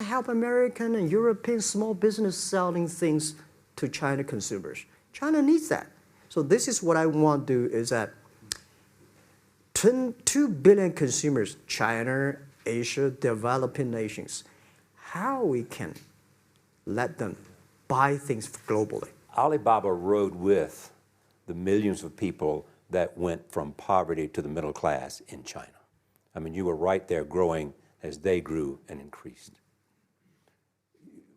help American and European small business selling things to China consumers. China needs that. So this is what I want to do is that 2 billion consumers, China, Asia, developing nations, how we can let them buy things globally. Alibaba rode with the millions of people that went from poverty to the middle class in China. I mean, you were right there growing as they grew and increased.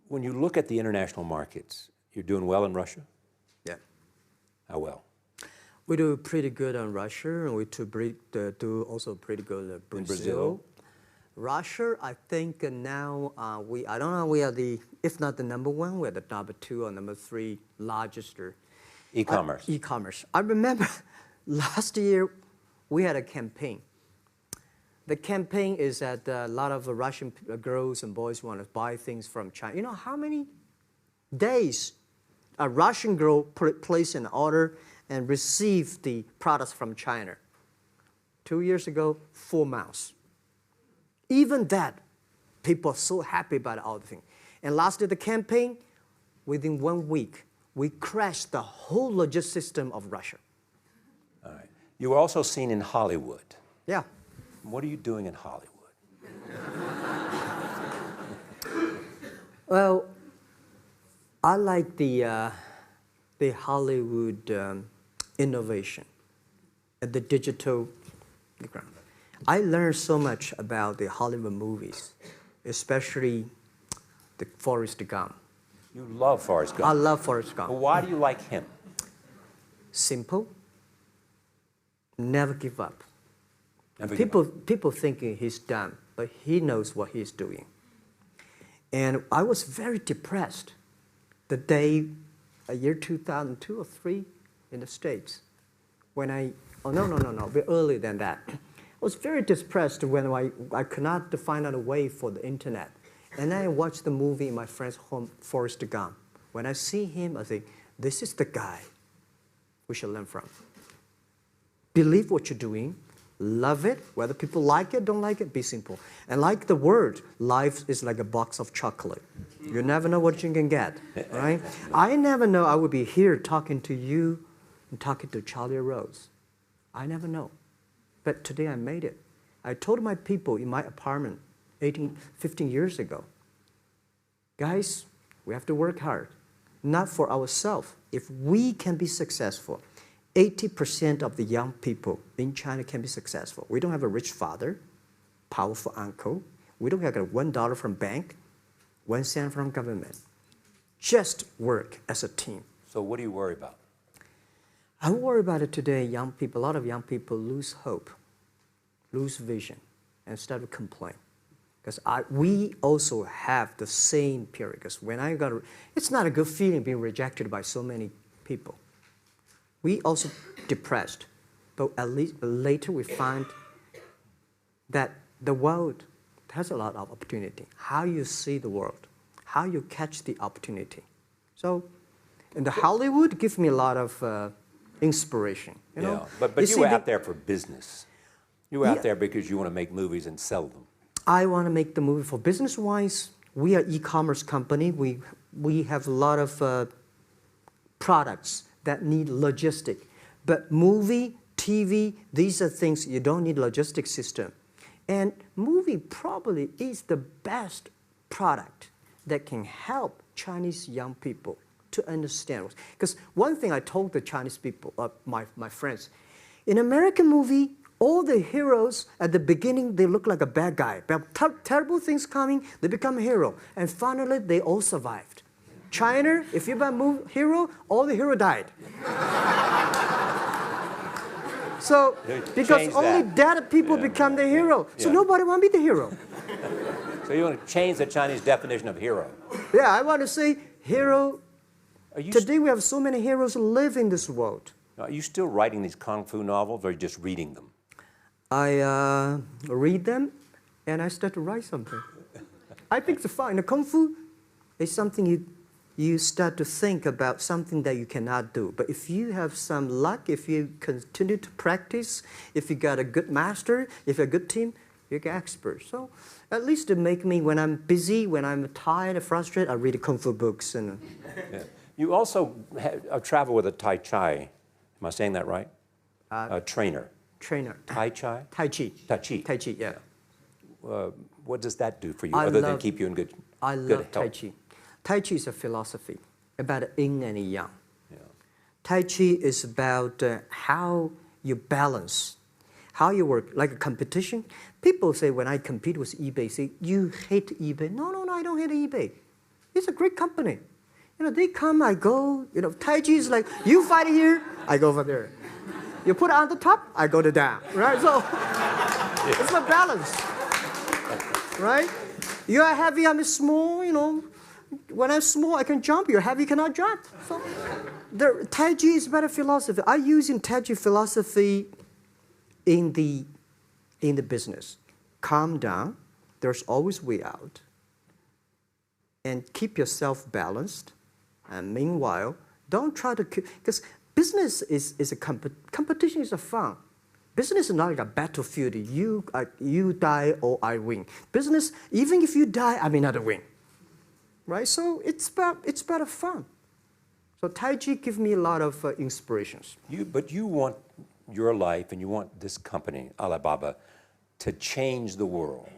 When you look at the international markets, you're doing well in Russia? Yeah. How well? We do pretty good on Russia, and we do also pretty good in Brazil. In Brazil? Russia, I think now I don't know, we are if not the number one, we're the number 2 or number 3 largest. E-commerce. E-commerce. I remember last year we had a campaign. The campaign is that a lot of Russian girls and boys want to buy things from China. You know how many days a Russian girl placed an order and received the products from China? 2 years ago, 4 months. Even that, people are so happy about all the things. And last year, the campaign, within 1 week, we crashed the whole logistics system of Russia. All right. You were also seen in Hollywood. Yeah. What are you doing in Hollywood? Well, I like the Hollywood innovation and the digital background. I learned so much about the Hollywood movies, especially the Forrest Gump. You love Forrest Gump. I love Forrest Gump. Well, why do you like him? Simple. Never give up. Never People thinking he's done, but he knows what he's doing. And I was very depressed the day, year 2002 or 3 in the States, when a bit earlier than that. I was very depressed when I could not find out a way for the internet. And then I watched the movie in my friend's home, Forrest Gump. When I see him, I think, this is the guy we should learn from. Believe what you're doing, love it, whether people like it, don't like it, be simple. And like the word, life is like a box of chocolate. You never know what you can get, right? I never know I would be here talking to you and talking to Charlie Rose. I never know. But today I made it. I told my people in my apartment 15 years ago, guys, we have to work hard, not for ourselves. If we can be successful, 80% of the young people in China can be successful. We don't have a rich father, powerful uncle. We don't have $1 from bank, 1 cent from government. Just work as a team. So what do you worry about? I worry about it today. Young people, a lot of young people lose hope, lose vision, and start to complain. Because we also have the same period. Because when it's not a good feeling being rejected by so many people. We also depressed, but at least later we find that the world has a lot of opportunity. How you see the world, how you catch the opportunity. So, and the Hollywood gives me a lot of inspiration. You know? But you were out there for business. You were out there because you want to make movies and sell them. I want to make the movie for business-wise. We are e-commerce company. We have a lot of products that need logistic. But movie, TV, these are things you don't need logistic system. And movie probably is the best product that can help Chinese young people to understand. Because one thing I told the Chinese people, my friends, in American movie, all the heroes at the beginning, they look like a bad guy. But terrible things coming, they become a hero. And finally, they all survived. China, if you're a hero, all the hero died. So, because only dead people become the hero. So nobody want to be the hero. So you want to change the Chinese definition of hero? Yeah, I want to say hero. Today we have so many heroes live in this world. Are you still writing these kung fu novels, or are you just reading them? I read them, and I start to write something. I think it's fun. The kung fu is something you start to think about something that you cannot do. But if you have some luck, if you continue to practice, if you got a good master, if you're a good team, big experts. So at least to make me, when I'm busy, when I'm tired and frustrated, I read Kung Fu books. And Yeah. You also travel with a Tai Chi. Am I saying that right? A trainer. trainer. Tai Chi? Tai Chi. Tai Chi. Tai Chi, yeah. What does that do for you, I other than love- keep you in good I good love health? Tai Chi. Tai Chi is a philosophy about yin and yang. Yeah. Tai Chi is about how you balance, how you work, like a competition. People say when I compete with eBay, say, you hate eBay. No, I don't hate eBay. It's a great company. You know, they come, I go. You know, Tai Chi is like, you fight here, I go over there. You put it on the top, I go to down, right? So it's a balance, right? You are heavy, I'm small, you know. When I'm small, I can jump. You're heavy, you cannot jump. So the Tai Chi is better philosophy. I use in Tai Chi philosophy in the business. Calm down. There's always way out. And keep yourself balanced. And meanwhile, don't try to, because business is a competition is a fun. Business is not like a battlefield. You die or I win. Business, even if you die, I may not win. Right? So it's about fun. So Tai Chi gives me a lot of inspirations. But you want your life and you want this company, Alibaba, to change the world.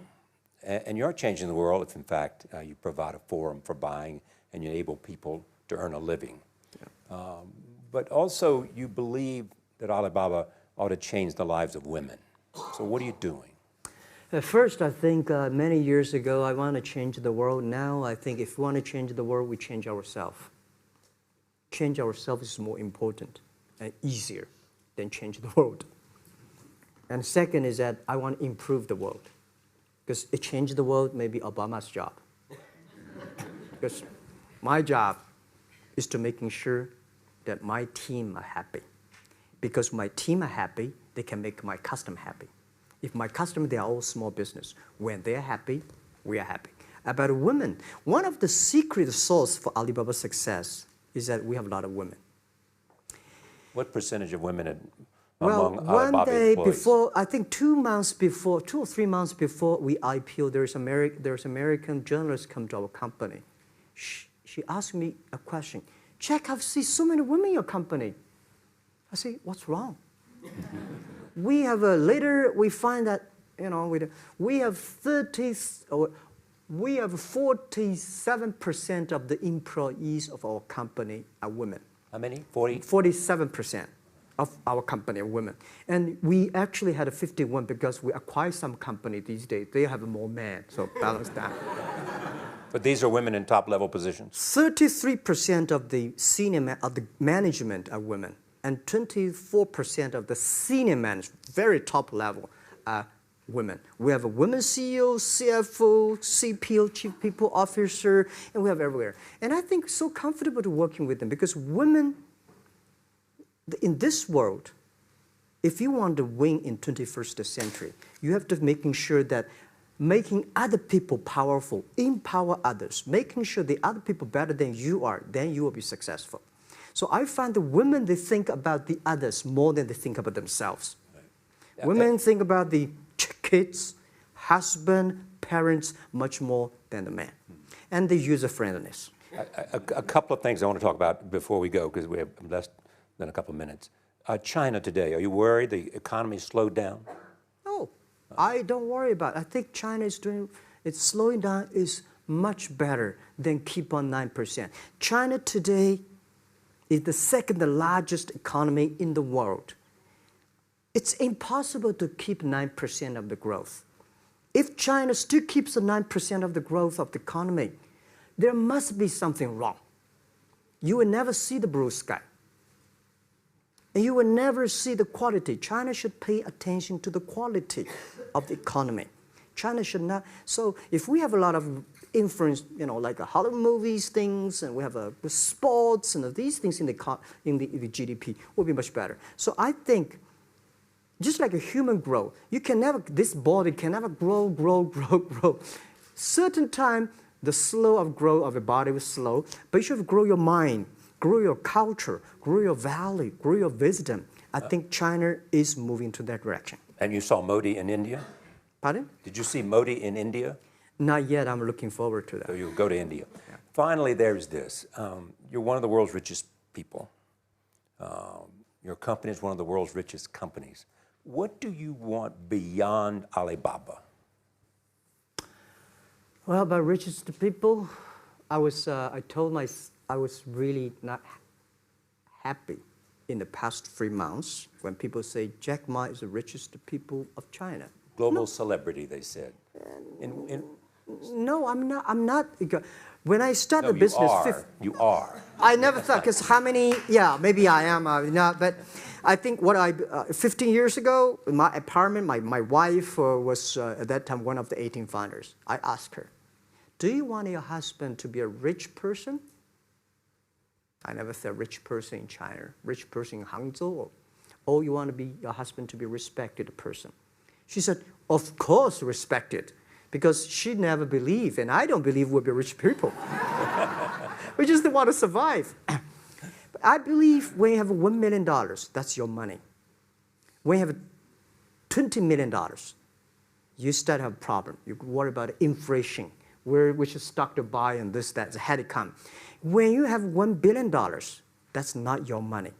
And you're changing the world if, in fact, you provide a forum for buying and you enable people to earn a living. Yeah. But also, you believe that Alibaba ought to change the lives of women. So what are you doing? At first, I think many years ago, I want to change the world. Now, I think if we want to change the world, we change ourselves. Change ourselves is more important and easier than change the world. And second is that I want to improve the world. Because it changed the world, maybe Obama's job. Because my job is to making sure that my team are happy. Because my team are happy, they can make my customer happy. If my customer, they are all small business. When they're happy, we are happy. About women, one of the secret source for Alibaba's success is that we have a lot of women. What percentage of women Well, among one Alibaba day employees? before, I think 2 or 3 months before we IPO, there's American journalist come to our company. She asked me a question. Jack, I've seen so many women in your company. I say, what's wrong? We have later we find that we have 47% of the employees of our company are women. How many? 40? 47% of our company are women. And we actually had a 51 because we acquired some company these days. They have more men, so balance that. But these are women in top-level positions? 33% of the of the management are women, and 24% of the senior management, very top level, are women. We have a women CEO, CFO, CPO, Chief People Officer, and we have everywhere. And I think so comfortable to working with them because women, in this world, if you want to win in 21st century, you have to making sure that making other people powerful, empower others, making sure the other people better than you are, then you will be successful. So I find the women, they think about the others more than they think about themselves. Right. Women think about the kids, husband, parents, much more than the man. And the user-friendliness. A couple of things I want to talk about before we go, because we have less than a couple of minutes. China today, are you worried the economy slowed down? No, I don't worry about it. I think China is it's slowing down is much better than keep on 9%. China today is the second largest economy in the world. It's impossible to keep 9% of the growth. If China still keeps the 9% of the growth of the economy, there must be something wrong. You will never see the blue sky. And you will never see the quality. China should pay attention to the quality of the economy. China should not. So if we have a lot of influence, like the Hollywood movies, things, and we have the sports and these things in the GDP, will be much better. So I think, just like a human growth, this body can never grow. Certain time, the slow of growth of the body was slow, but you should grow your mind, grow your culture, grow your value, grow your wisdom. I think China is moving to that direction. And you saw Modi in India? Pardon? Did you see Modi in India? Not yet. I'm looking forward to that. So you'll go to India. Yeah. Finally, there's this. You're one of the world's richest people. Your company is one of the world's richest companies. What do you want beyond Alibaba? Well, about richest people, I was really not happy in the past 3 months when people say Jack Ma is the richest people of China. Global celebrity, they said. No, I'm not. When I started the business, You are. I never thought, because how many, yeah, maybe I am, not, but I think 15 years ago, in my apartment, my wife was at that time one of the 18 founders. I asked her, do you want your husband to be a rich person? I never said rich person in China, rich person in Hangzhou, or you want your husband to be a respected person? She said, of course respected, because she never believed, and I don't believe we'll be rich people. We just want to survive. But I believe when you have $1 million, that's your money. When you have $20 million, you start to have a problem. You worry about inflation, which stock to buy and this, that, had to come. When you have $1 billion, that's not your money.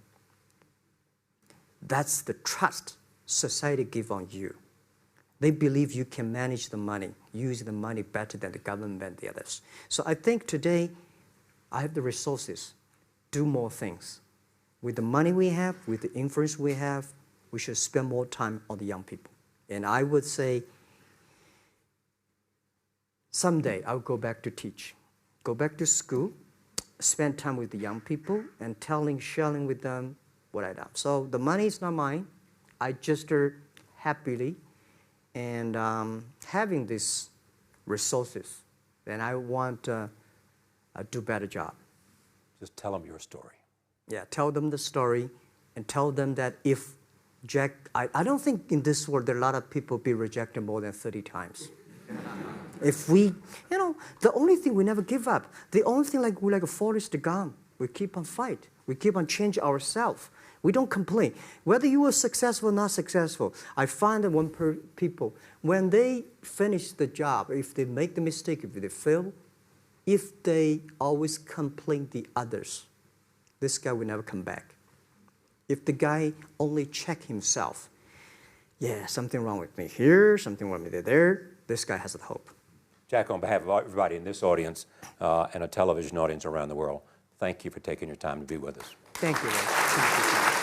That's the trust society gives on you. They believe you can manage the money, use the money better than the government and the others. So I think today, I have the resources, do more things. With the money we have, with the influence we have, we should spend more time on the young people. And I would say, someday I'll go back to teach, go back to school, spend time with the young people, and sharing with them what I've done. So the money is not mine. I just happily and having these resources, then I want to do a better job. Just tell them your story. Yeah, tell them the story and tell them that if Jack, I don't think in this world there are a lot of people be rejected more than 30 times. If we, the only thing we never give up, the only thing we're like a Forrest Gump, we keep on fight. We keep on changing ourselves. We don't complain. Whether you are successful or not successful, I find that people, when they finish the job, if they make the mistake, if they fail, if they always complain the others, this guy will never come back. If the guy only check himself, yeah, something wrong with me here, something wrong with me there, this guy has a hope. Jack, on behalf of everybody in this audience and a television audience around the world, thank you for taking your time to be with us. Thank you. Thank you.